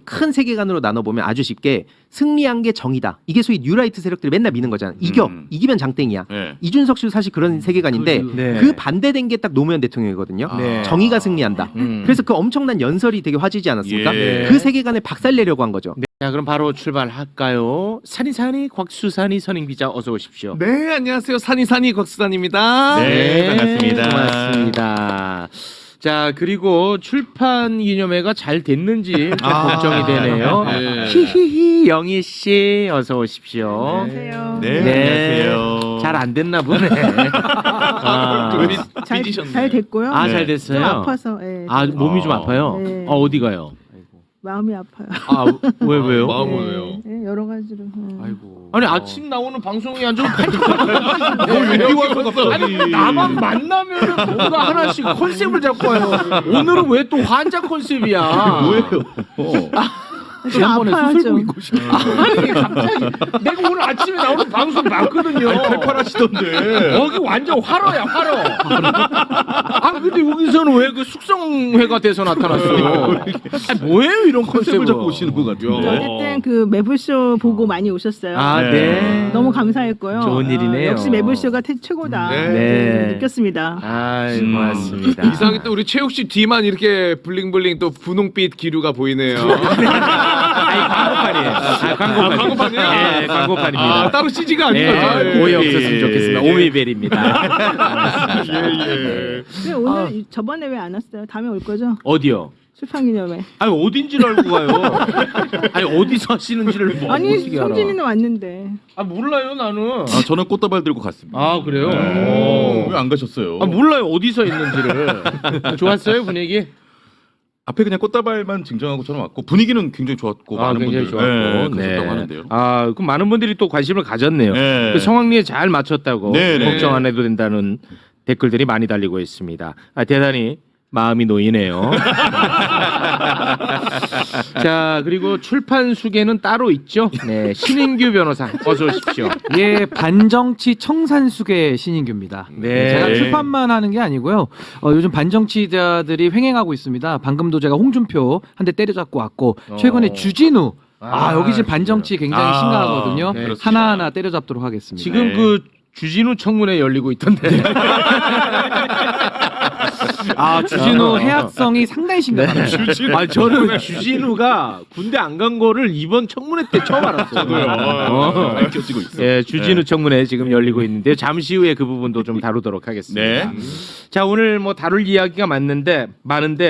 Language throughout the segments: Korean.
큰 세계관으로 나눠보면 아주 쉽게 승리한 게 정의다. 이게 소위 뉴라이트 세력들이 맨날 미는 거잖아. 이기면 장땡이야. 네. 이준석 씨도 사실 그런 세계관인데 네. 그 반대된 게 딱 노무현 대통령이거든요. 네. 정의가 승리한다. 그래서 그 엄청난 연설이 되게 화제지 않았습니까? 예. 그 세계관을 박살내려고 한 거죠. 자, 그럼 바로 출발할까요? 산이산이 곽수산이 선임 기자 어서 오십시오. 네, 안녕하세요. 산이산이 곽수산입니다. 네, 반갑습니다. 고맙습니다. 자, 그리고 출판 기념회가 잘 됐는지 걱정이 되네요. 네. 히히히 영희 씨 어서 오십시오. 안녕하세요. 네, 네. 안녕하세요. 잘 안 됐나 보네. 잘 됐고요. 아, 네. 잘 좀 됐어요. 아파서 예, 아, 몸이 좀 아파요. 네. 어디 가요? 마음이 아파요. 아, 왜요? 마음은 예, 왜요? 예, 여러 가지로. 아이고. 아니 아침 나오는 방송이 아주 왜 와서 갑자기? 아니 나만 만나면 뭔가 하나씩 컨셉을 잡고 와요. 오늘은 왜 또 환자 컨셉이야? 뭐예요? 좀 아파요 좀. 아니 갑자기 내가 오늘 아침에 나오는 방송 봤거든요. 팔팔하시던데. 여기 완전 활어야 활어. 아 근데 여기서는 왜 그 숙성회가 돼서 나타났어? 아니, 뭐예요 이런 컨셉을 잡고 오시는 것 같은데. 어쨌든 그 매불쇼 보고 많이 오셨어요. 아 네. 네. 너무 감사했고요. 좋은 일이네요. 역시 매불쇼가 최고다. 네. 네. 느꼈습니다. 아이 고맙습니다. 이상하게 또 우리 최욱 씨 뒤만 이렇게 블링블링 또 분홍빛 기류가 보이네요. 광고판이에요. 광고판이요? 네, 광고판입니다. 아, 따로 CG가 아니고. 네, 오해 없었으면 좋겠습니다. 오미벨입니다. 예. 근데 오늘 저번에 왜 안 왔어요? 다음에 올 거죠? 어디요? 출판기념회. 아니 어딘지를 알고 가요. 아니 어디서 하시는지를 뭐 아니 어떻게 알아? 성진이는 왔는데. 아 몰라요 나는. 아, 저는 꽃다발 들고 갔습니다. 아 그래요? 왜 안 가셨어요? 아 몰라요 어디서 했는지를. 좋았어요 분위기? 앞에 그냥 꽃다발만 증정하고 저는 왔고 분위기는 굉장히 좋았고 많은 굉장히 분들 좋았고. 가셨다고 하는데요. 아 그럼 많은 분들이 또 관심을 가졌네요. 네. 그 성황리에 잘 맞췄다고 네, 네. 걱정 안 해도 된다는 댓글들이 많이 달리고 있습니다. 아 대단히 마음이 놓이네요. 자 그리고 출판 수계는 따로 있죠. 네 신인규 변호사 어서 오십시오. 예, 반정치 청산숙의 신인규입니다. 네. 제가 출판만 하는 게 아니고요. 요즘 반정치자들이 횡행하고 있습니다. 방금도 제가 홍준표 한 대 때려잡고 왔고 최근에 주진우 여기 지금 반정치 굉장히 심각하거든요. 네, 그렇습니다. 하나하나 때려잡도록 하겠습니다. 지금 네. 그 주진우 청문회 열리고 있던데. 주진우 해악성이 상당히 심각합니다. 아 저는 주진우가 군대 안 간 거를 이번 청문회 때 처음 알았어요. 밝혀지고 있어요. 예, 주진우 청문회 지금 열리고 있는데요. 잠시 후에 그 부분도 좀 다루도록 하겠습니다. 네. 자 오늘 뭐 다룰 이야기가 많은데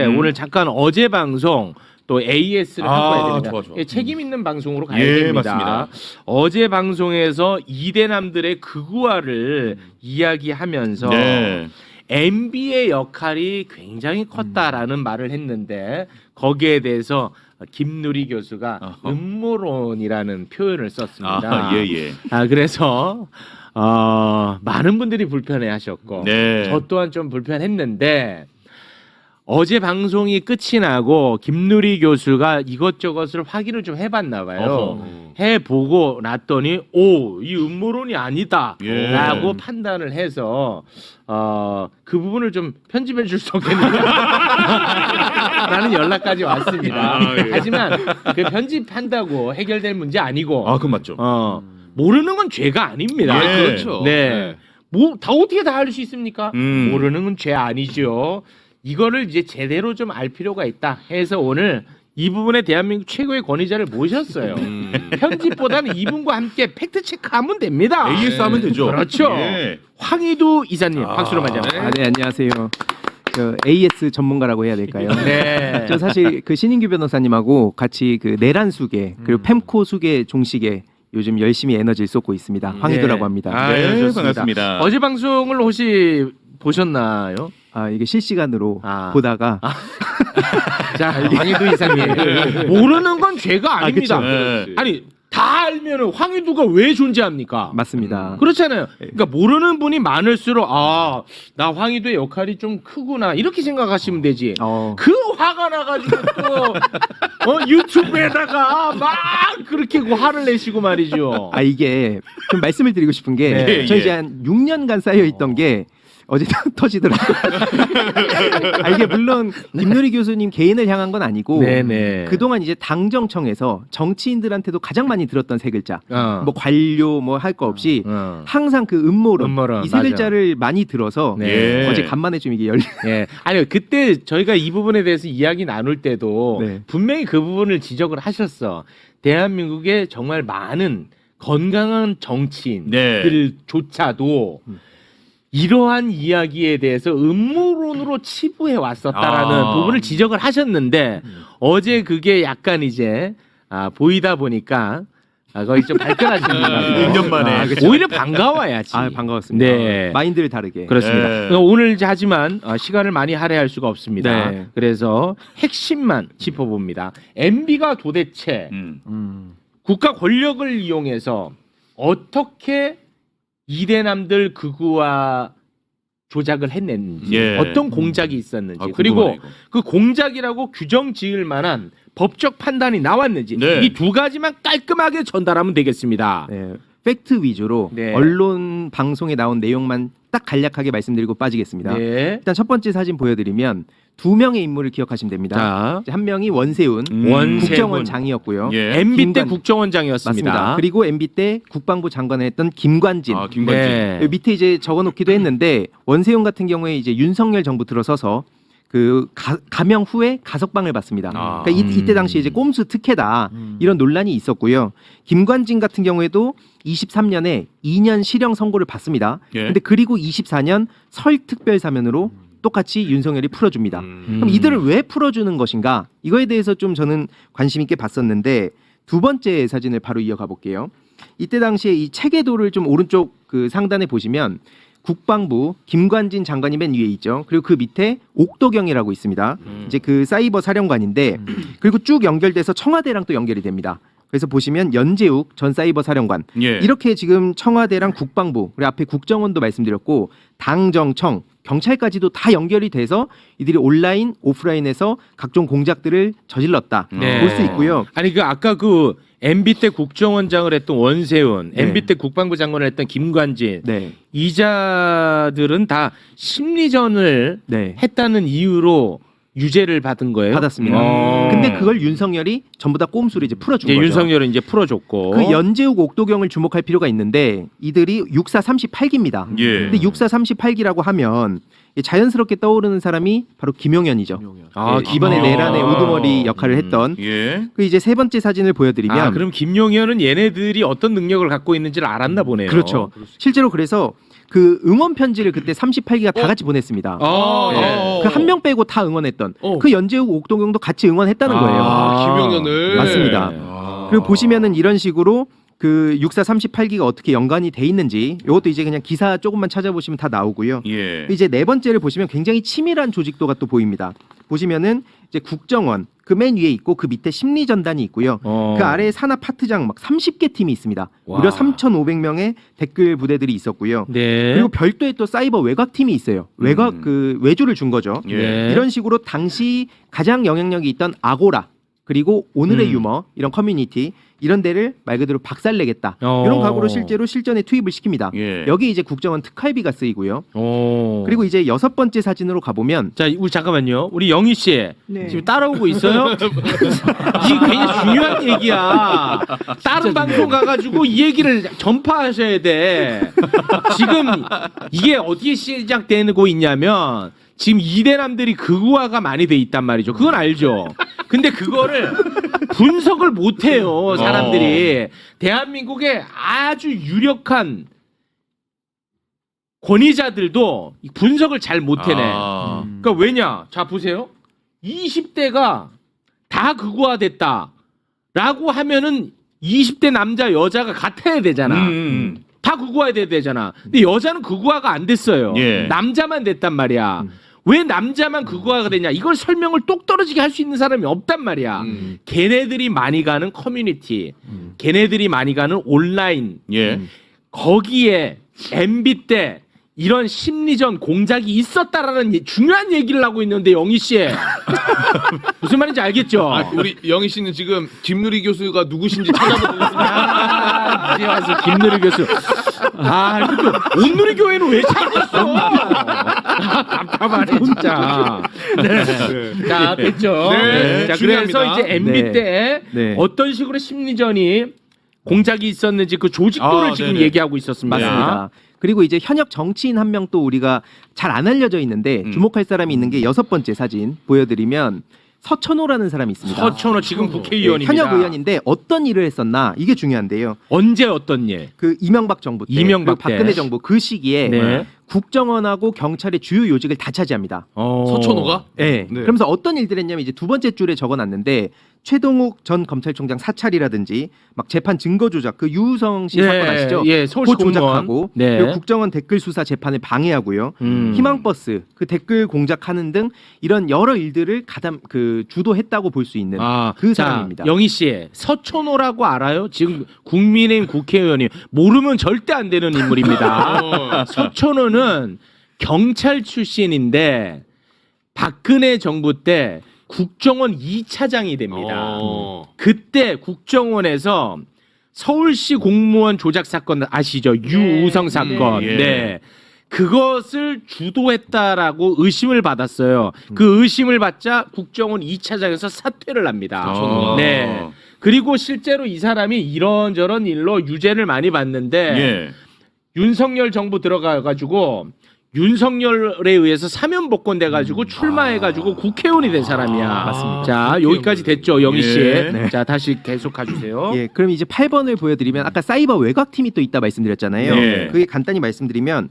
오늘 잠깐 어제 방송 또 AS를 갖고 와야 됩니다. 좋아. 예, 책임 있는 방송으로 가야 예, 됩니다. 맞습니다. 어제 방송에서 이대남들의 극우화를 이야기하면서 네. MB의 역할이 굉장히 컸다라는 말을 했는데 거기에 대해서 김누리 교수가 어허. 음모론이라는 표현을 썼습니다. 예. 그래서 많은 분들이 불편해하셨고 네. 저 또한 좀 불편했는데 어제 방송이 끝이 나고 김누리 교수가 이것저것을 확인을 좀 해봤나 봐요. 해보고 났더니 이 음모론이 아니다라고 예. 판단을 해서 그 부분을 좀 편집해 줄 수 없겠느냐 라는 연락까지 왔습니다. 하지만 그 편집한다고 해결될 문제 아니고 그건 맞죠. 모르는 건 죄가 아닙니다. 예. 그렇죠. 네. 뭐 다 어떻게 다 알 수 있습니까? 모르는 건 죄 아니죠. 이거를 이제 제대로 좀 알 필요가 있다 해서 오늘 이 부분에 대한민국 최고의 권위자를 모셨어요. 편집보다는 이분과 함께 팩트 체크하면 됩니다. AS 하면 되죠. 그렇죠. 예. 황희두 이사님 박수로 맞이합니다. 네, 안녕하세요. AS 전문가라고 해야 될까요? 네. 저 사실 그 신인규 변호사님하고 같이 그 내란 수계 그리고 펨코 수계 종식에 요즘 열심히 에너지를 쏟고 있습니다. 황희두라고 합니다. 네, 좋습니다. 반갑습니다. 어제 방송을 혹시 보셨나요? 이게 실시간으로 아. 보다가 자, 황희두 이사님 모르는 건 죄가 아닙니다. 그쵸. 네. 아니 다 알면은 황희두가 왜 존재합니까? 맞습니다. 그렇잖아요. 그러니까 모르는 분이 많을수록 나 황희두의 역할이 좀 크구나 이렇게 생각하시면 되지. 그 화가 나가지고 또 유튜브에다가 막 그렇게 화를 내시고 말이죠. 이게 좀 말씀을 드리고 싶은 게 네. 저희 이제 한 6년간 쌓여 있던 게 어제 터지더라고요. 아, 이게 물론 김누리 교수님 개인을 향한 건 아니고 네네. 그동안 이제 당정청에서 정치인들한테도 가장 많이 들었던 세 글자, 어. 뭐 관료 뭐 할 거 없이 어. 항상 그 음모론, 음모론, 이 세 맞아. 글자를 많이 들어서 네. 어제 간만에 좀 이게 열리. 예. 아니요. 그때 저희가 이 부분에 대해서 이야기 나눌 때도 네. 분명히 그 부분을 지적을 하셨어. 대한민국에 정말 많은 건강한 정치인들조차도 이러한 이야기에 대해서 음모론으로 치부해 왔었다라는 부분을 지적을 하셨는데 어제 그게 약간 이제 보이다 보니까 거의 좀 발전하신 것 같아요. 1년 만에. 오히려 반가워야지. 아, 반가웠습니다. 네. 마인드를 다르게. 그렇습니다. 네. 그러니까 오늘 이제 하지만 시간을 많이 할애할 수가 없습니다. 네. 그래서 핵심만 짚어봅니다. MB가 도대체 국가 권력을 이용해서 어떻게 이대남들 극우화 조작을 했는지 예. 어떤 공작이 있었는지 아, 그리고 궁금하네, 이거. 그 공작이라고 규정 지을 만한 법적 판단이 나왔는지 네. 이 두 가지만 깔끔하게 전달하면 되겠습니다. 네. 팩트 위주로 네. 언론 방송에 나온 내용만 딱 간략하게 말씀드리고 빠지겠습니다. 네. 일단 첫 번째 사진 보여드리면 두 명의 인물을 기억하시면 됩니다. 자, 이제 한 명이 원세훈, 원세훈. 국정원장이었고요. 예. MB 때 김관- 국정원장이었습니다. 맞습니다. 그리고 MB 때 국방부 장관을 했던 김관진. 아, 김관진. 네. 여기 밑에 이제 적어놓기도 했는데 원세훈 같은 경우에 이제 윤석열 정부 들어서서 그 가명 후에 가석방을 받습니다. 아. 그러니까 이때 당시 이제 꼼수 특혜다 이런 논란이 있었고요. 김관진 같은 경우에도 23년에 2년 실형 선고를 받습니다. 예. 근데 그리고 24년 설 특별 사면으로 똑같이 윤석열이 풀어줍니다. 그럼 이들을 왜 풀어주는 것인가? 이거에 대해서 좀 저는 관심 있게 봤었는데 두 번째 사진을 바로 이어가 볼게요. 이때 당시에 이 체계도를 좀 오른쪽 그 상단에 보시면 국방부 김관진 장관이 맨 위에 있죠. 그리고 그 밑에 옥도경이라고 있습니다. 이제 그 사이버 사령관인데 그리고 쭉 연결돼서 청와대랑 또 연결이 됩니다. 그래서 보시면 연재욱 전 사이버 사령관 예. 이렇게 지금 청와대랑 국방부 그리고 앞에 국정원도 말씀드렸고 당정청 경찰까지도 다 연결이 돼서 이들이 온라인 오프라인에서 각종 공작들을 저질렀다 네. 볼 수 있고요. 아니 그 아까 그 MB 때 국정원장을 했던 원세훈, 네. MB 때 국방부 장관을 했던 김관진 네, 이자들은 다 심리전을 네. 했다는 이유로 유죄를 받은 거예요. 받았습니다. 근데 그걸 윤석열이 전부 다 꼼수로 이제 풀어준 이제 거죠. 윤석열은 이제 풀어줬고 그 연재욱 옥도경을 주목할 필요가 있는데 이들이 64 38기입니다. 예. 근데 64 38기라고 하면 자연스럽게 떠오르는 사람이 바로 김용현이죠. 아, 이번에 김용현. 내란의 우두머리 역할을 했던 예. 그 이제 세 번째 사진을 보여드리면 아, 그럼 김용현은 얘네들이 어떤 능력을 갖고 있는지를 알았나 보네요. 그렇죠. 실제로 그래서 그 응원 편지를 그때 38기가 다 같이 보냈습니다. 네. 그 한 명 빼고 다 응원했던 어. 그 연재욱 옥동경도 같이 응원했다는 거예요. 김용현을 맞습니다. 아. 그리고 보시면은 이런 식으로 그 64 38기가 어떻게 연관이 돼 있는지 이것도 이제 그냥 기사 조금만 찾아보시면 다 나오고요. 예. 이제 네 번째를 보시면 굉장히 치밀한 조직도가 또 보입니다. 보시면은 이제 국정원 그 맨 위에 있고 그 밑에 심리전단이 있고요. 그 아래에 산하 파트장 막 30개 팀이 있습니다. 와. 무려 3,500명의 댓글 부대들이 있었고요. 네. 그리고 별도의 또 사이버 외곽 팀이 있어요. 외곽 그 외주를 준 거죠. 예. 네. 이런 식으로 당시 가장 영향력이 있던 아고라 그리고 오늘의 유머 이런 커뮤니티 이런 데를 말 그대로 박살내겠다. 이런 각오로 실제로 실전에 투입을 시킵니다. 예. 여기 이제 국정원 특활비가 쓰이고요. 오. 그리고 이제 여섯 번째 사진으로 가보면 자, 우리 잠깐만요. 우리 영희 씨 네. 지금 따라오고 있어요? 이게 굉장히 중요한 얘기야. 다른 방송 가가지고 이 얘기를 전파하셔야 돼. 지금 이게 어디에 시작되고 있냐면 지금 이대남들이 극우화가 많이 돼 있단 말이죠. 그건 알죠. 근데 그거를 분석을 못해요. 사람들이. 대한민국의 아주 유력한 권위자들도 분석을 잘 못해내. 아. 그러니까 왜냐? 자 보세요. 20대가 다 극우화됐다. 라고 하면은 20대 남자 여자가 같아야 되잖아. 다 극우화돼야 되잖아. 근데 여자는 극우화가 안 됐어요. 예. 남자만 됐단 말이야. 왜 남자만 극우화가 되냐? 이걸 설명을 똑 떨어지게 할 수 있는 사람이 없단 말이야. 걔네들이 많이 가는 커뮤니티, 걔네들이 많이 가는 온라인, 예. 거기에 MB 때 이런 심리전 공작이 있었다라는 중요한 얘기를 하고 있는데 영희 씨 무슨 말인지 알겠죠? 아, 우리 영희 씨는 지금 김누리 교수가 누구신지 찾아보고 있습니다. 이제 와서 김누리 교수. 아, 근데 온누리 교회는 왜 찾았어? 답답하네 진짜. 네. 자, 됐죠. 네, 자, 중요합니다. 그래서 이제 MB 네. 때 네. 어떤 식으로 심리전이 공작이 있었는지 그 조직도를 아, 지금 네네. 얘기하고 있었습니다. 맞습니다. 그리고 이제 현역 정치인 한 명 또 우리가 잘 안 알려져 있는데 주목할 사람이 있는 게 6번째 사진 보여드리면 서천호라는 사람이 있습니다. 서천호 지금 네, 국회의원입니다. 현역 의원인데 어떤 일을 했었나 이게 중요한데요. 언제 어떤 일? 그 이명박 정부 때, 이명박 그리고 박근혜 때. 정부 그 시기에 네. 국정원하고 경찰의 주요 요직을 다 차지합니다. 서천호가? 네. 네. 그러면서 어떤 일들 했냐면 이제 두 번째 줄에 적어놨는데 최동욱 전 검찰총장 사찰이라든지 막 재판 증거 조작 그 유우성 씨 사건 아시죠? 예, 서울시 그 조작하고 네. 그리고 국정원 댓글 수사 재판을 방해하고요. 희망버스 그 댓글 공작하는 등 이런 여러 일들을 주도했다고 볼 수 있는 그 사람입니다. 영희 씨, 서천호라고 알아요? 지금 국민의힘 국회의원이 모르면 절대 안 되는 인물입니다. 서천호는 경찰 출신인데 박근혜 정부 때 국정원 2차장이 됩니다. 그때 국정원에서 서울시 공무원 조작 사건 아시죠? 유우성 사건. 네. 네. 그것을 주도했다라고 의심을 받았어요. 그 의심을 받자 국정원 2차장에서 사퇴를 합니다. 네. 그리고 실제로 이 사람이 이런저런 일로 유죄를 많이 받는데 예. 윤석열 정부 들어가가지고 윤석열에 의해서 사면 복권돼가지고 출마해가지고 국회의원이 된 사람이야. 맞습니다. 자, 여기까지 됐죠, 영희 씨. 예. 자, 다시 계속 가주세요. 예, 그럼 이제 8번을 보여드리면 아까 사이버 외곽팀이 또 있다 말씀드렸잖아요. 네. 그게 간단히 말씀드리면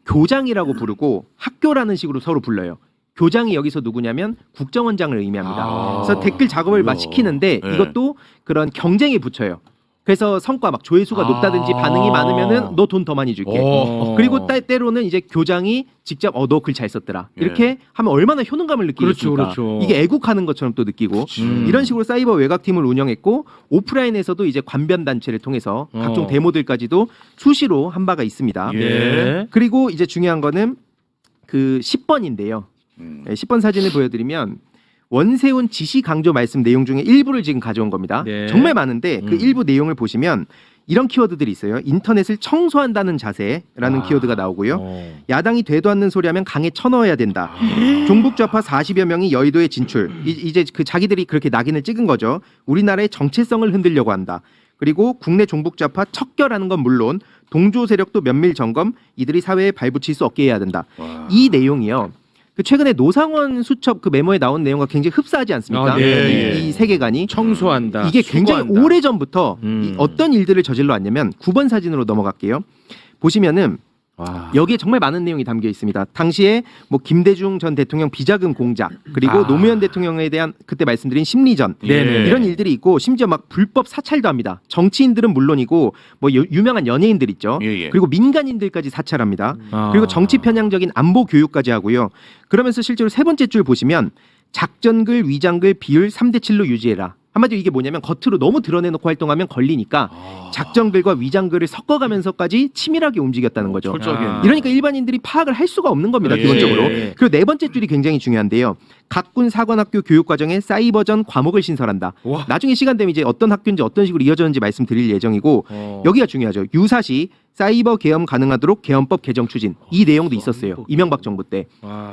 교장이라고 부르고 학교라는 식으로 서로 불러요. 교장이 여기서 누구냐면 국정원장을 의미합니다. 그래서 댓글 작업을 막 시키는데 네. 이것도 그런 경쟁에 붙여요. 그래서 성과 막 조회수가 높다든지 반응이 많으면은 너 돈 더 많이 줄게. 그리고 때로는 이제 교장이 직접 너 글 잘 썼더라. 이렇게 하면 얼마나 효능감을 느끼겠습니까? 그렇죠. 이게 애국하는 것처럼 또 느끼고 이런 식으로 사이버 외곽팀을 운영했고 오프라인에서도 이제 관변 단체를 통해서 각종 데모들까지도 수시로 한 바가 있습니다. 네. 그리고 이제 중요한 거는 그 10번인데요. 10번 사진을 보여드리면 원세훈 지시 강조 말씀 내용 중에 일부를 지금 가져온 겁니다. 네. 정말 많은데 그 일부 내용을 보시면 이런 키워드들이 있어요. 인터넷을 청소한다는 자세라는 키워드가 나오고요. 야당이 되도 않는 소리하면 강에 쳐넣어야 된다. 종북 좌파 40여 명이 여의도에 진출. 이제 그 자기들이 그렇게 낙인을 찍은 거죠. 우리나라의 정체성을 흔들려고 한다. 그리고 국내 종북 좌파 척결하는 건 물론 동조 세력도 면밀 점검. 이들이 사회에 발붙일 수 없게 해야 된다. 이 내용이요. 그 최근에 노상원 수첩 그 메모에 나온 내용과 굉장히 흡사하지 않습니까? 아, 네. 이 세계관이 청소한다. 이게 굉장히 수거한다. 오래 전부터 어떤 일들을 저질러 왔냐면 9번 사진으로 넘어갈게요. 보시면은 여기에 정말 많은 내용이 담겨 있습니다. 당시에 뭐 김대중 전 대통령 비자금 공작 그리고 노무현 대통령에 대한 그때 말씀드린 심리전 네네. 이런 일들이 있고 심지어 막 불법 사찰도 합니다. 정치인들은 물론이고 뭐 유명한 연예인들 있죠. 예. 그리고 민간인들까지 사찰합니다. 아. 그리고 정치 편향적인 안보 교육까지 하고요. 그러면서 실제로 세 번째 줄 보시면 작전글, 위장글, 비율 3대7로 유지해라. 한마디로 이게 뭐냐면 겉으로 너무 드러내놓고 활동하면 걸리니까 작전글과 위장글을 섞어가면서까지 치밀하게 움직였다는 거죠. 이러니까 일반인들이 파악을 할 수가 없는 겁니다. 예. 기본적으로. 그리고 네 번째 줄이 굉장히 중요한데요. 각군 사관학교 교육과정에 사이버전 과목을 신설한다. 나중에 시간 되면 이제 어떤 학교인지 어떤 식으로 이어졌는지 말씀드릴 예정이고 여기가 중요하죠. 유사시 사이버 계엄 가능하도록 계엄법 개정 추진 이 내용도 있었어요. 이명박 정부 때.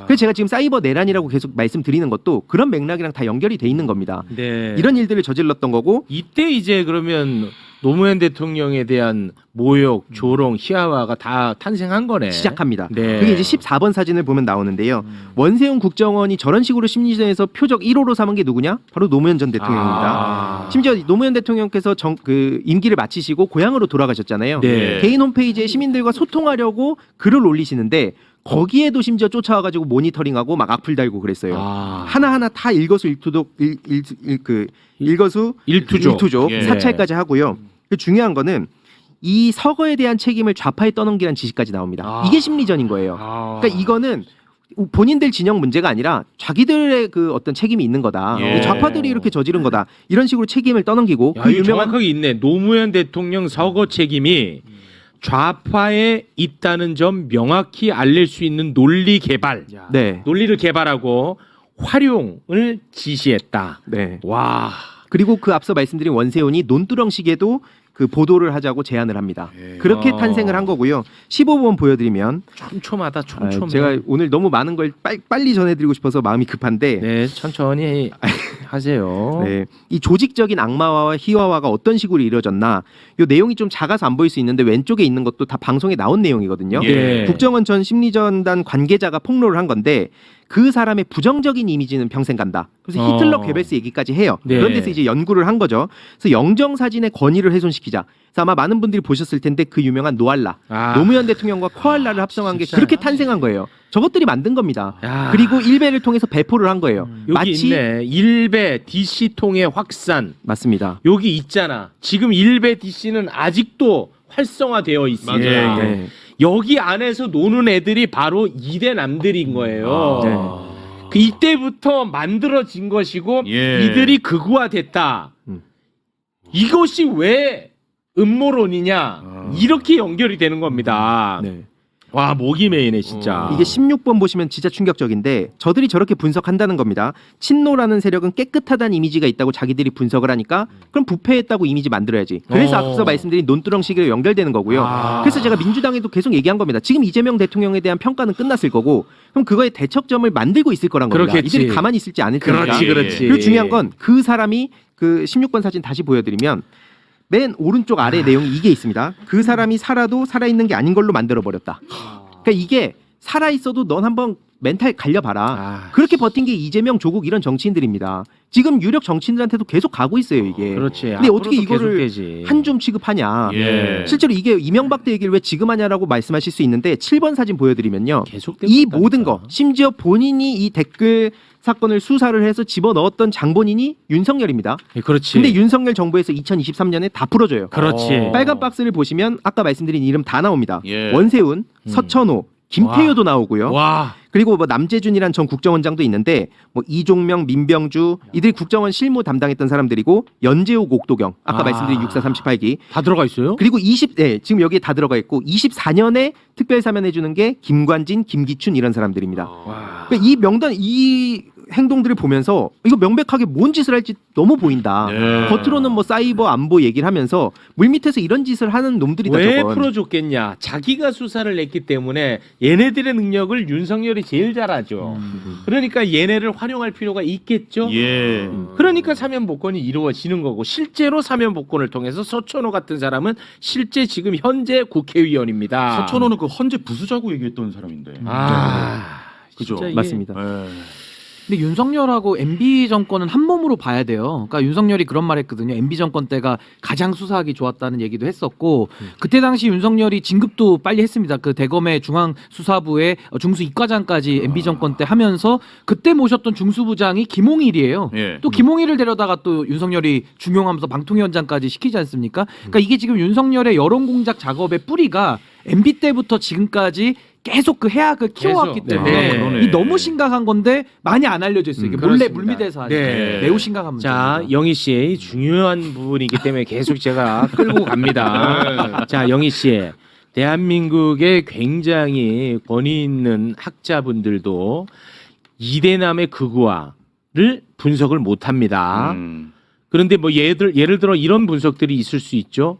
그래서 제가 지금 사이버 내란이라고 계속 말씀드리는 것도 그런 맥락이랑 다 연결이 돼 있는 겁니다. 네. 이런 일들을 저질렀던 거고 이때 이제 그러면 노무현 대통령에 대한 모욕, 조롱, 희화화가 다 탄생한 거네. 시작합니다. 네. 그게 이제 14번 사진을 보면 나오는데요. 원세훈 국정원이 저런 식으로 심리전에서 표적 1호로 삼은 게 누구냐? 바로 노무현 전 대통령입니다. 심지어 노무현 대통령께서 그 임기를 마치시고 고향으로 돌아가셨잖아요. 네. 개인 홈페이지에 시민들과 소통하려고 글을 올리시는데 거기에도 심지어 쫓아와가지고 모니터링하고 막 악플 달고 그랬어요. 하나하나 다 일거수 예. 사찰까지 하고요. 그 중요한 거는 이 서거에 대한 책임을 좌파에 떠넘기라는 지시까지 나옵니다. 이게 심리전인 거예요. 그러니까 이거는 본인들 진영 문제가 아니라 자기들의 그 어떤 책임이 있는 거다. 예. 좌파들이 이렇게 저지른 거다. 이런 식으로 책임을 떠넘기고 야, 그 이거 유명한 정확하게 있네. 노무현 대통령 서거 책임이 좌파에 있다는 점 명확히 알릴 수 있는 논리 개발, 네. 논리를 개발하고 활용을 지시했다. 네. 와, 그리고 그 앞서 말씀드린 원세훈이 논두렁식에도 그 보도를 하자고 제안을 합니다. 그렇게 탄생을 한 거고요. 15번 보여드리면 촘촘하다 촘촘해. 제가 오늘 너무 많은 걸 빨리 전해드리고 싶어서 마음이 급한데 네, 천천히 하세요. 네, 이 조직적인 악마화와 희화화가 어떤 식으로 이루어졌나 이 내용이 좀 작아서 안 보일 수 있는데 왼쪽에 있는 것도 다 방송에 나온 내용이거든요. 예. 국정원 전 심리전단 관계자가 폭로를 한 건데 그 사람의 부정적인 이미지는 평생 간다. 그래서 히틀러 괴벨스 얘기까지 해요. 네. 그런 데서 이제 연구를 한 거죠. 그래서 영정사진의 권위를 훼손시키자. 그래서 아마 많은 분들이 보셨을 텐데 그 유명한 노알라, 노무현 대통령과 코알라를 합성한 게 그렇게 탄생한 거예요. 저것들이 만든 겁니다. 야. 그리고 일베를 통해서 배포를 한 거예요. 여기 마치 있네. 일베 DC 통의 확산. 맞습니다. 여기 있잖아. 지금 일베 DC는 아직도 활성화되어 있습니다. 맞아요. 네. 여기 안에서 노는 애들이 바로 이대 남들인 거예요. 네. 그 이때부터 만들어진 것이고 예. 이들이 극우화됐다. 이것이 왜 음모론이냐? 이렇게 연결이 되는 겁니다. 네. 와, 목이 메이네 진짜. 이게 16번 보시면 진짜 충격적인데 저들이 저렇게 분석한다는 겁니다. 친노라는 세력은 깨끗하다는 이미지가 있다고 자기들이 분석을 하니까 그럼 부패했다고 이미지 만들어야지. 그래서 앞서 말씀드린 논두렁 시기로 연결되는 거고요. 그래서 제가 민주당에도 계속 얘기한 겁니다. 지금 이재명 대통령에 대한 평가는 끝났을 거고 그럼 그거에 대척점을 만들고 있을 거란 겁니다. 그렇겠지. 이들이 가만히 있을지 않을 테니까. 그렇지, 그렇지. 그리고 중요한 건 그 사람이 그 16번 사진 다시 보여드리면 맨 오른쪽 아래 내용이 이게 있습니다. 그 사람이 살아도 살아있는 게 아닌 걸로 만들어버렸다. 그러니까 이게 살아있어도 넌 한번 멘탈 갈려봐라. 그렇게 버틴 게 이재명, 조국 이런 정치인들입니다. 지금 유력 정치인들한테도 계속 가고 있어요 이게. 그렇지. 근데 어떻게 앞으로도 이거를 계속되지. 한 줌 취급하냐. 예. 실제로 이게 이명박 때 얘기를 왜 지금 하냐라고 말씀하실 수 있는데 7번 사진 보여드리면요. 계속되고 이 있다니까. 모든 거 심지어 본인이 이 댓글 사건을 수사를 해서 집어넣었던 장본인이 윤석열입니다. 예, 그렇지. 근데 윤석열 정부에서 2023년에 다 풀어줘요. 그렇지. 빨간 박스를 보시면 아까 말씀드린 이름 다 나옵니다. 예. 원세훈, 서천호, 김태효도 나오고요. 와. 그리고 뭐 남재준이란 전 국정원장도 있는데 뭐 이종명, 민병주 이들이 국정원 실무 담당했던 사람들이고 연재욱, 옥도경 아까 말씀드린 6438기 다 들어가 있어요? 그리고 지금 여기에 다 들어가 있고 24년에 특별 사면해 주는 게 김관진, 김기춘 이런 사람들입니다. 그러니까 이 명단 이 행동들을 보면서 이거 명백하게 뭔 짓을 할지 너무 보인다. 네. 겉으로는 뭐 사이버 안보 얘기를 하면서 물밑에서 이런 짓을 하는 놈들이다. 왜 저건. 풀어줬겠냐? 자기가 수사를 했기 때문에 얘네들의 능력을 윤석열이 제일 잘하죠. 그러니까 얘네를 활용할 필요가 있겠죠. 예. 그러니까 사면 복권이 이루어지는 거고 실제로 사면 복권을 통해서 서천호 같은 사람은 실제 지금 현재 국회의원입니다. 서천호는 그 헌재 부수자고 얘기했던 사람인데. 그죠? 진짜 이게- 맞습니다. 예. 근데 윤석열하고 MB 정권은 한 몸으로 봐야 돼요. 그러니까 윤석열이 그런 말 했거든요. MB 정권 때가 가장 수사하기 좋았다는 얘기도 했었고 그때 당시 윤석열이 진급도 빨리 했습니다. 그 대검의 중앙수사부의 중수 이과장까지 MB 정권 때 하면서 그때 모셨던 중수부장이 김홍일이에요. 예. 또 김홍일을 데려다가 또 윤석열이 중용하면서 방통위원장까지 시키지 않습니까? 그러니까 이게 지금 윤석열의 여론 공작 작업의 뿌리가 MB 때부터 지금까지 계속 그 해악을 키워왔기 계속. 때문에 그러네. 이 너무 심각한 건데 많이 안 알려져 있어요. 이게 몰래 그렇습니다. 물밑에서 하니까 네. 매우 심각한 문제입니다. 자, 영희 씨 중요한 부분이기 때문에 계속 제가 끌고 갑니다. 자, 영희 씨. 대한민국의 굉장히 권위 있는 학자분들도 이대남의 극우화를 분석을 못 합니다. 그런데 뭐 예를 들어 이런 분석들이 있을 수 있죠.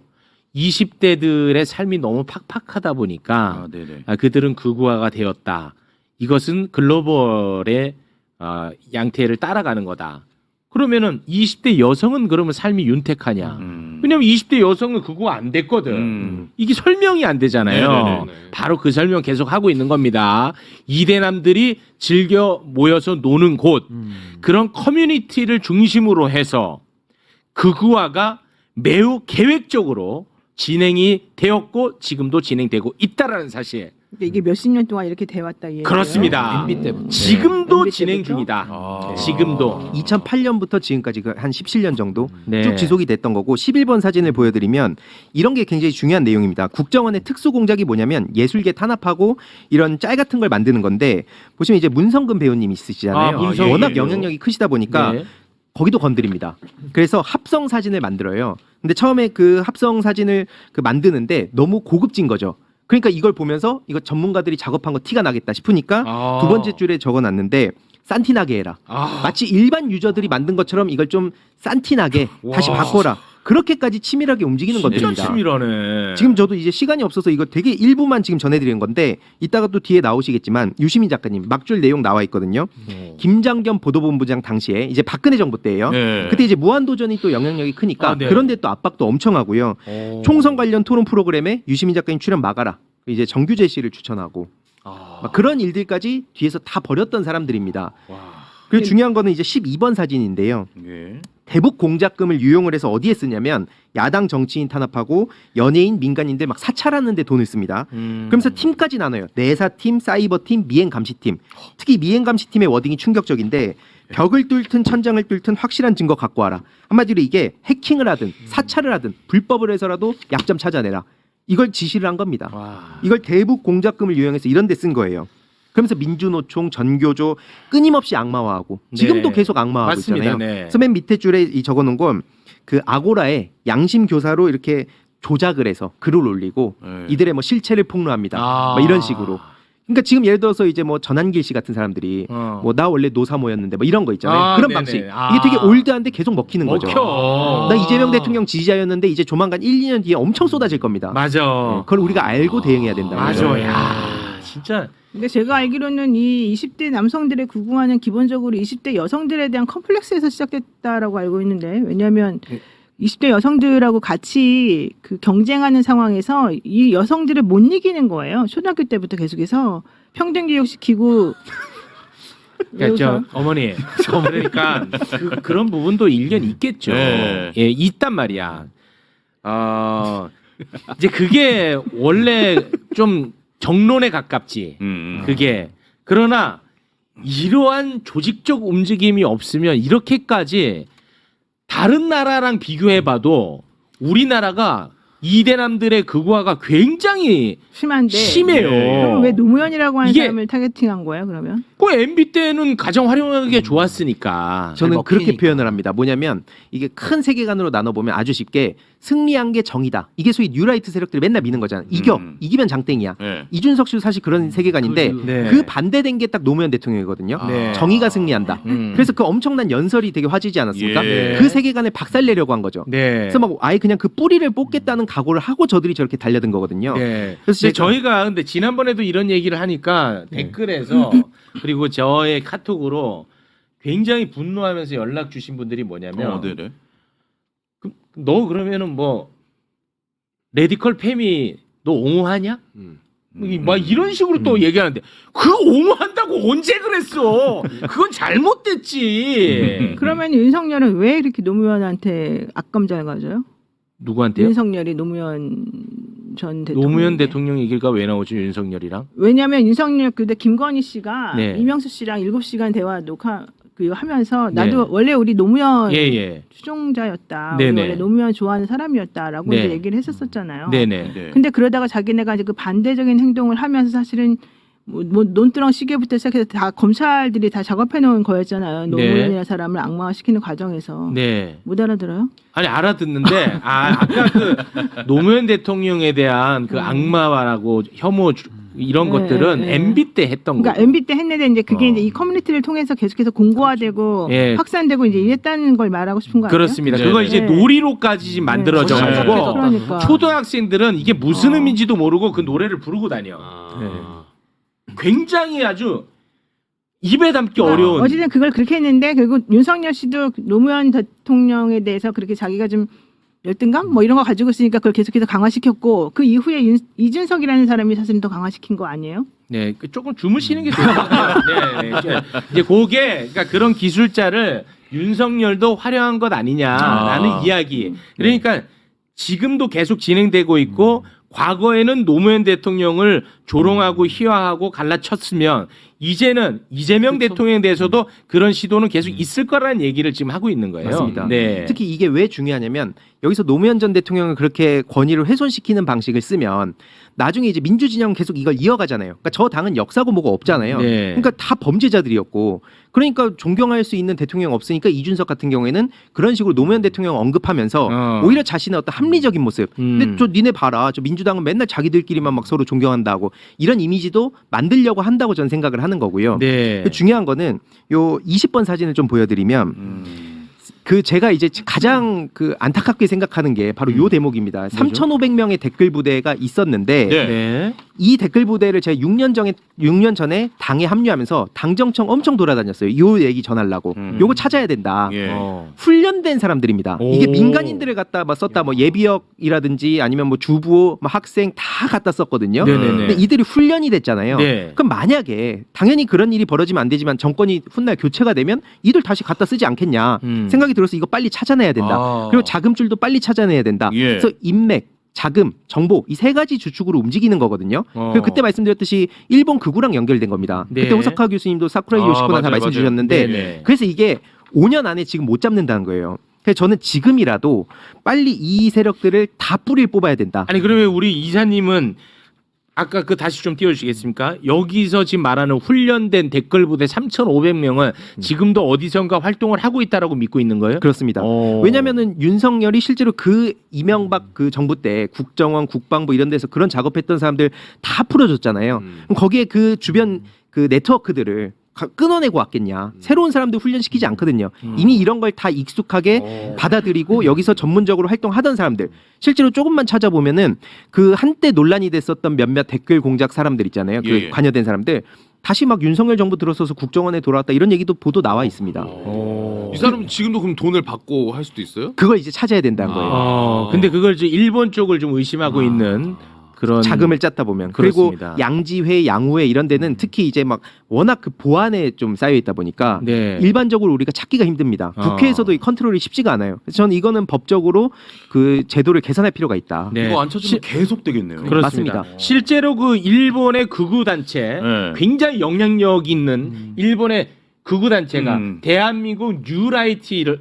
20대들의 삶이 너무 팍팍하다 보니까 네네. 그들은 극우화가 되었다. 이것은 글로벌의 양태를 따라가는 거다. 그러면은 20대 여성은 그러면 삶이 윤택하냐? 왜냐면 20대 여성은 극우화 안 됐거든. 이게 설명이 안 되잖아요. 네네네. 바로 그 설명 계속 하고 있는 겁니다. 이대남들이 즐겨 모여서 노는 곳, 그런 커뮤니티를 중심으로 해서 극우화가 매우 계획적으로 진행이 되었고 지금도 진행되고 있다라는 사실. 근데 이게 몇십 년 동안 이렇게 돼왔다 이얘기예요. 그렇습니다. MB 때부터. 지금도 MB 진행 때부터? 중이다. 지금도. 2008년부터 지금까지 그 한 17년 정도 네. 쭉 지속이 됐던 거고 11번 사진을 보여드리면 이런 게 굉장히 중요한 내용입니다. 국정원의 특수 공작이 뭐냐면 예술계 탄압하고 이런 짤 같은 걸 만드는 건데 보시면 이제 문성근 배우님 있으시잖아요. 문성근 워낙 배우. 영향력이 크시다 보니까 네. 거기도 건드립니다. 그래서 합성 사진을 만들어요. 근데 처음에 그 합성 사진을 그 만드는데 너무 고급진 거죠. 그러니까 이걸 보면서 이거 전문가들이 작업한 거 티가 나겠다 싶으니까 두 번째 줄에 적어놨는데 산티나게 해라. 마치 일반 유저들이 만든 것처럼 이걸 좀 산티나게 다시 바꿔라. 그렇게까지 치밀하게 움직이는 진짜 것들입니다. 치밀하네. 지금 저도 이제 시간이 없어서 이거 되게 일부만 지금 전해드리는 건데 이따가 또 뒤에 나오시겠지만 유시민 작가님 막줄 내용 나와 있거든요. 김장겸 보도본부장 당시에 이제 박근혜 정부 때예요. 네. 그때 이제 무한도전이 또 영향력이 크니까 아, 네. 그런데 또 압박도 엄청 하고요. 총선 관련 토론 프로그램에 유시민 작가님 출연 막아라. 이제 정규재 씨를 추천하고 막 그런 일들까지 뒤에서 다 벌였던 사람들입니다. 그리고 중요한 거는 이제 12번 사진인데요. 예. 대북 공작금을 유용을 해서 어디에 쓰냐면 야당 정치인 탄압하고 연예인, 민간인들 막 사찰하는 데 돈을 씁니다. 그러면서 팀까지 나눠요. 내사팀, 사이버팀, 미행감시팀. 특히 미행감시팀의 워딩이 충격적인데 벽을 뚫든 천장을 뚫든 확실한 증거 갖고 와라. 한마디로 이게 해킹을 하든 사찰을 하든 불법을 해서라도 약점 찾아내라. 이걸 지시를 한 겁니다. 이걸 대북 공작금을 유용해서 이런 데 쓴 거예요. 그러면서 민주노총, 전교조 끊임없이 악마화하고 지금도 네. 계속 악마화하고 맞습니다. 있잖아요. 네. 그래서 맨 밑에 줄에 이 적어놓은 건 그 아고라에 양심 교사로 이렇게 조작을 해서 글을 올리고 네. 이들의 뭐 실체를 폭로합니다. 뭐 이런 식으로. 그러니까 지금 예를 들어서 이제 뭐 전한길 씨 같은 사람들이 뭐 나 원래 노사모였는데 뭐 이런 거 있잖아요. 그런 네네. 방식. 이게 되게 올드한데 계속 먹히는 거죠. 먹혀. 나 이재명 대통령 지지자였는데 이제 조만간 1, 2년 뒤에 엄청 쏟아질 겁니다. 맞아. 그걸 우리가 알고 대응해야 된다. 맞아. 야, 진짜. 근데 제가 알기로는 이 20대 남성들의 구구하는 기본적으로 20대 여성들에 대한 컴플렉스에서 시작됐다라고 알고 있는데 왜냐하면 20대 여성들하고 같이 그 경쟁하는 상황에서 이 여성들을 못 이기는 거예요. 초등학교 때부터 계속해서 평등 교육시키고 그러니까 저 어머니 그러니까 그런 부분도 일견 있겠죠. 네. 예, 있단 말이야. 이제 그게 원래 좀 정론에 가깝지. 그게 그러나 이러한 조직적 움직임이 없으면 이렇게까지 다른 나라랑 비교해봐도 우리나라가 이대남들의 극화가 굉장히 심한데 심해요. 그럼 왜 노무현이라고 하는 이게- 사람을 타겟팅한 거예요? 그러면 그 MB 때는 가장 활용하기가 좋았으니까. 저는 그렇게 먹히니까. 표현을 합니다. 뭐냐면 이게 큰 세계관으로 나눠보면 아주 쉽게 승리한 게 정의다. 이게 소위 뉴라이트 세력들이 맨날 미는 거잖아. 이겨. 이기면 장땡이야. 네. 이준석 씨도 사실 그런 세계관인데 네. 그 반대된 게 딱 노무현 대통령이거든요. 네. 정의가 승리한다. 그래서 그 엄청난 연설이 되게 화제지 않았습니까? 예. 그 세계관을 박살내려고 한 거죠. 네. 그래서 막 아예 그냥 그 뿌리를 뽑겠다는 각오를 하고 저들이 저렇게 달려든 거거든요. 네. 그래서 근데 제가- 저희가 근데 지난번에도 이런 얘기를 하니까 댓글에서 그리고 저의 카톡으로 굉장히 분노하면서 연락 주신 분들이 뭐냐면 네네. 너 그러면은 뭐 레디컬 페미 너 옹호하냐? 막 이런 식으로 또 얘기하는데 그 옹호한다고 언제 그랬어? 그건 잘못됐지. 그러면 윤석열은 왜 이렇게 노무현한테 악감정을 가져요? 누구한테요? 윤석열이 노무현 전 대통령 노무현 대통령 얘기가 왜 나오죠 윤석열이랑? 왜냐하면 윤석열 그때 김건희 씨가 네. 이명수 씨랑 7시간 대화 녹화 그 하면서 나도 네. 원래 우리 노무현 예예. 추종자였다. 네네. 우리 원래 노무현 좋아하는 사람이었다라고 네. 이제 얘기를 했었잖아요. 네네. 네. 근데 그러다가 자기네가 이제 그 반대적인 행동을 하면서 사실은 뭐 논두렁 시계부터 시작해서 다 검찰들이 다 작업해 놓은 거였잖아요. 노무현이라는 사람을 악마화시키는 과정에서 네. 못 알아들어요? 아니 알아듣는데 아까 그 노무현 대통령에 대한 그 악마라고 혐오 이런 네, 것들은 네. MB 때 했던 그러니까 거고. MB 때 했는데 이제 그게 이제 이 커뮤니티를 통해서 계속해서 공고화되고 예. 확산되고 이제 이랬다는 걸 말하고 싶은 거 아니에요? 그렇습니다. 네. 그걸 이제 네. 놀이로까지 지금 만들어져 네. 가지고 그러니까. 초등학생들은 이게 무슨 의미인지도 모르고 그 노래를 부르고 다녀. 네. 굉장히 아주 입에 담기 어려운. 어쨌든 그걸 그렇게 했는데 결국 윤석열 씨도 노무현 대통령에 대해서 그렇게 자기가 좀 열등감 뭐 이런 거 가지고 있으니까 그걸 계속해서 강화시켰고 그 이후에 이준석이라는 사람이 사실은 더 강화시킨 거 아니에요? 네, 조금 주무시는 게 좋을 것 같아요. 네, 네. 이제 그게 그러니까 그런 기술자를 윤석열도 활용한 것 아니냐라는 이야기. 그러니까 지금도 계속 진행되고 있고 과거에는 노무현 대통령을 조롱하고 희화하고 갈라쳤으면 이제는 이재명 대통령에 대해서도 그런 시도는 계속 있을 거라는 얘기를 지금 하고 있는 거예요. 맞습니다. 네. 특히 이게 왜 중요하냐면 여기서 노무현 전 대통령을 그렇게 권위를 훼손시키는 방식을 쓰면 나중에 이제 민주진영 계속 이걸 이어가잖아요. 그러니까 저 당은 역사고 뭐가 없잖아요. 네. 그러니까 다 범죄자들이었고 그러니까 존경할 수 있는 대통령 없으니까 이준석 같은 경우에는 그런 식으로 노무현 대통령 언급하면서 오히려 자신의 어떤 합리적인 모습. 근데 저 니네 봐라. 저 민주 민주당은 맨날 자기들끼리만 막 서로 존경한다고 이런 이미지도 만들려고 한다고 저는 생각을 하는 거고요. 네. 중요한 거는 요 20번 사진을 좀 보여드리면 그 제가 이제 가장 그 안타깝게 생각하는 게 바로 요 대목입니다. 3,500명의 댓글 부대가 있었는데 네. 네. 이 댓글 부대를 제가 6년 전에 당에 합류하면서 당정청 엄청 돌아다녔어요. 요 얘기 전하려고. 요거 찾아야 된다. 예. 훈련된 사람들입니다. 이게 오. 민간인들을 갖다 막 썼다. 뭐 예비역이라든지 아니면 뭐 주부호, 뭐 학생 다 갖다 썼거든요. 네네네. 근데 이들이 훈련이 됐잖아요. 네. 그럼 만약에 당연히 그런 일이 벌어지면 안 되지만 정권이 훗날 교체가 되면 이들 다시 갖다 쓰지 않겠냐 생각이 들어서 이거 빨리 찾아내야 된다. 아. 그리고 자금줄도 빨리 찾아내야 된다. 예. 그래서 인맥, 자금, 정보 이 세 가지 주축으로 움직이는 거거든요. 그리고 그때 말씀드렸듯이 일본 극우랑 연결된 겁니다. 네. 그때 호사카 교수님도 사쿠라이 아, 요시코나 다 맞아요, 말씀 맞아요. 주셨는데 네네. 그래서 이게 5년 안에 지금 못 잡는다는 거예요. 그래서 저는 지금이라도 빨리 이 세력들을 다 뿌리를 뽑아야 된다. 아니 그러면 우리 이사님은 아까 그 다시 좀 띄워주시겠습니까? 여기서 지금 말하는 훈련된 댓글 부대 3,500명은 지금도 어디선가 활동을 하고 있다라고 믿고 있는 거예요? 그렇습니다. 왜냐면은 윤석열이 실제로 그 이명박 그 정부 때 국정원, 국방부 이런 데서 그런 작업했던 사람들 다 풀어줬잖아요. 그럼 거기에 그 주변 그 네트워크들을 끊어내고 왔겠냐. 새로운 사람들 훈련시키지 않거든요. 이미 이런 걸 다 익숙하게 받아들이고 여기서 전문적으로 활동하던 사람들. 실제로 조금만 찾아보면은 그 한때 논란이 됐었던 몇몇 댓글 공작 사람들 있잖아요. 그 예, 예. 관여된 사람들. 다시 막 윤석열 정부 들어서서 국정원에 돌아왔다 이런 얘기도 보도 나와 있습니다. 이 사람은 지금도 그럼 돈을 받고 할 수도 있어요? 그걸 이제 찾아야 된다는 거예요. 근데 그걸 이제 일본 쪽을 좀 의심하고 있는 그런 자금을 짰다 보면 그렇습니다. 그리고 양지회, 양우회 이런 데는 특히 이제 막 워낙 그 보안에 좀 쌓여 있다 보니까 네. 일반적으로 우리가 찾기가 힘듭니다. 국회에서도 이 컨트롤이 쉽지가 않아요. 그래서 저는 이거는 법적으로 그 제도를 개선할 필요가 있다. 네. 이거 안 찾으면 계속 되겠네요. 그렇습니다. 맞습니다. 실제로 그 일본의 극우 단체 네. 굉장히 영향력 있는 일본의 극우 단체가 대한민국 뉴라이트를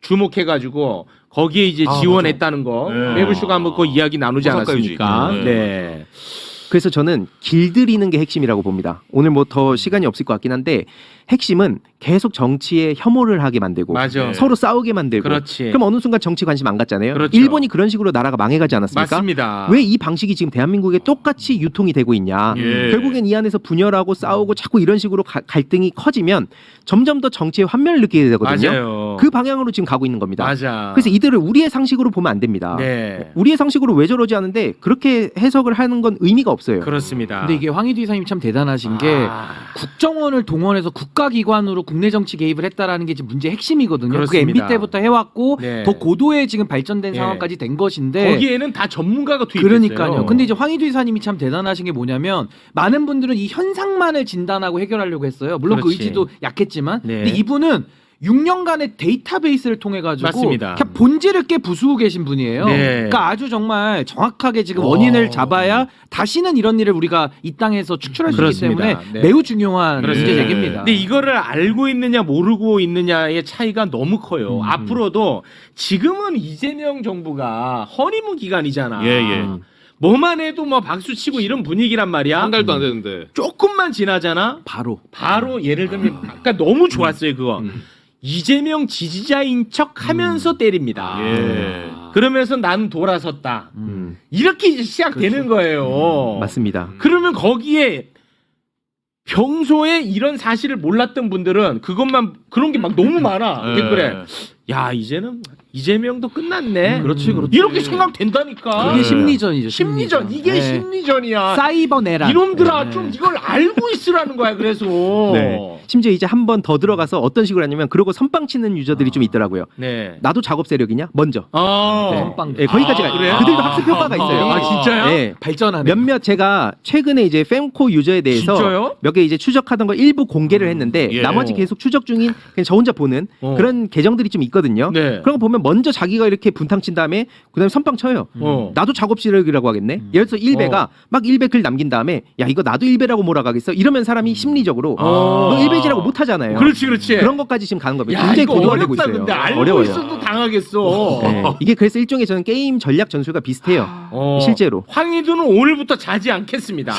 주목해가지고 거기에 이제 지원했다는 거 네. 매불쇼가 한번 그 이야기 나누지 호사카 않았습니까? 유지. 네. 그래서 저는 길들이는 게 핵심이라고 봅니다. 오늘 뭐 더 시간이 없을 것 같긴 한데 핵심은 계속 정치에 혐오를 하게 만들고 맞아. 서로 싸우게 만들고 그렇지. 그럼 어느 순간 정치 관심 안 갔잖아요. 그렇죠. 일본이 그런 식으로 나라가 망해가지 않았습니까? 맞습니다. 왜 이 방식이 지금 대한민국에 똑같이 유통이 되고 있냐. 예. 결국엔 이 안에서 분열하고 싸우고 자꾸 이런 식으로 갈등이 커지면 점점 더 정치의 환멸을 느끼게 되거든요. 맞아요. 그 방향으로 지금 가고 있는 겁니다. 맞아. 그래서 이들을 우리의 상식으로 보면 안 됩니다. 네. 우리의 상식으로 왜 저러지 않은데 그렇게 해석을 하는 건 의미가 없어요. 그렇습니다. 근데 이게 황희두 이사님 참 대단하신 게 국정원을 동원해서 국가기관으로 국내 정치 개입을 했다라는 게 지금 문제의 핵심이거든요. 그게 그렇습니다. MB 때부터 해왔고 네. 더 고도의 지금 발전된 네. 상황까지 된 것인데 거기에는 다 전문가가 투입됐어요. 그러니까요. 근데 이제 황희두 이사님이 참 대단하신 게 뭐냐면 많은 분들은 이 현상만을 진단하고 해결하려고 했어요. 물론 그 그렇지. 의지도 약했지만 네. 근데 이분은 6년간의 데이터베이스를 통해 가지고 맞습니다. 그냥 본질을 깨 부수고 계신 분이에요. 네. 그러니까 아주 정말 정확하게 지금 원인을 잡아야 다시는 이런 일을 우리가 이 땅에서 추출할 수 있기 그렇습니다. 때문에 네. 매우 중요한 그렇습니다. 문제 제기입니다. 근데 이거를 알고 있느냐 모르고 있느냐의 차이가 너무 커요. 앞으로도 지금은 이재명 정부가 허니문 기간이잖아. 예, 예. 뭐만 해도 뭐 박수 치고 이런 분위기란 말이야. 한 달도 안 되는데. 조금만 지나잖아. 바로 예를 들면 아까 너무 좋았어요 그거. 이재명 지지자인 척 하면서 때립니다. 예. 그러면서 나는 돌아섰다. 이렇게 이제 시작되는 거예요. 맞습니다. 그러면 거기에 평소에 이런 사실을 몰랐던 분들은 그런 게 막 너무 많아. 댓글에. 야, 이제는 이재명도 끝났네. 그렇지, 그렇지. 이렇게 생각된다니까. 그게 심리전이죠. 심리전. 이게 네. 심리전이야. 사이버 내란. 이놈들아 네. 좀 이걸 알고 있으라는 거야. 그래서. 네. 심지어 이제 한 번 더 들어가서 어떤 식으로 하냐면 그러고 선빵 치는 유저들이 좀 있더라고요. 네. 나도 작업 세력이냐? 먼저. 네. 선빵. 네, 거기까지 가요. 그래요? 그들도 학습 효과가 있어요. 아, 진짜요? 네. 발전하는 몇몇 제가 최근에 이제 fem코 유저에 대해서 진짜요? 몇 개 이제 추적하던 걸 일부 공개를 했는데 예. 나머지 계속 추적 중인 그냥 저 혼자 보는 그런 계정들이 좀 있거든요. 네. 그런 거 보면 먼저 자기가 이렇게 분탕 친 다음에 그다음에 선빵 쳐요. 나도 작업 세력이라고 하겠네. 예를 들어서 일베가 막 일베 글 남긴 다음에 야 이거 나도 일베라고 몰아가겠어. 이러면 사람이 심리적으로 너 일베지라고 못 하잖아요. 그렇지, 그렇지. 그런 것까지 지금 가는 겁니다. 야, 굉장히 이거 고도화되고 어렵다. 있어요. 근데 알고 어려워요. 있어도 당하겠어. 네. 이게 그래서 일종의 저는 게임 전략 전술과 비슷해요. 실제로. 황희두는 오늘부터 자지 않겠습니다.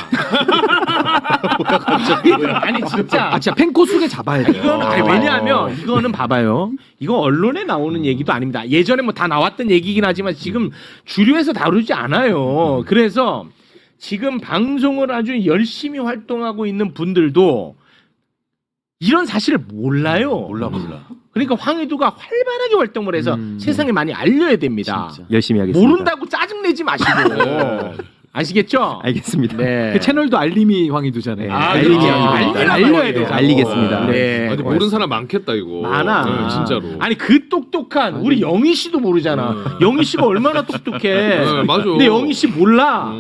아니 진짜. 아 진짜 펜코 속에 잡아야 돼요. 이건 아니, 왜냐하면 이거는 봐봐요. 이거 언론 언론에 나오는 얘기도 아닙니다. 예전에 뭐 다 나왔던 얘기긴 하지만 지금 주류에서 다루지 않아요. 그래서 지금 방송을 아주 열심히 활동하고 있는 분들도 이런 사실을 몰라요. 몰라. 그러니까 황의도가 활발하게 활동을 해서 세상에 많이 알려야 됩니다. 진짜. 열심히 하겠습니다. 모른다고 짜증내지 마시고 아시겠죠? 알겠습니다. 네. 그 채널도 알림이 황희두잖아요. 알림이 그렇죠. 황의도. 알려야 되죠. 알리겠습니다. 네. 아니, 모르는 사람 많겠다 이거. 많아. 네, 진짜로. 아니 그 똑똑한 우리 영희 씨도 모르잖아. 영희 씨가 얼마나 똑똑해. 네, 맞아. 근데 영희 씨 몰라.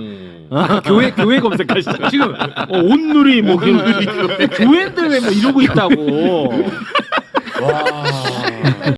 교회 검색하시죠. 지금 온누리 뭐 교회인데 왜 뭐 이러고 있다고. 와.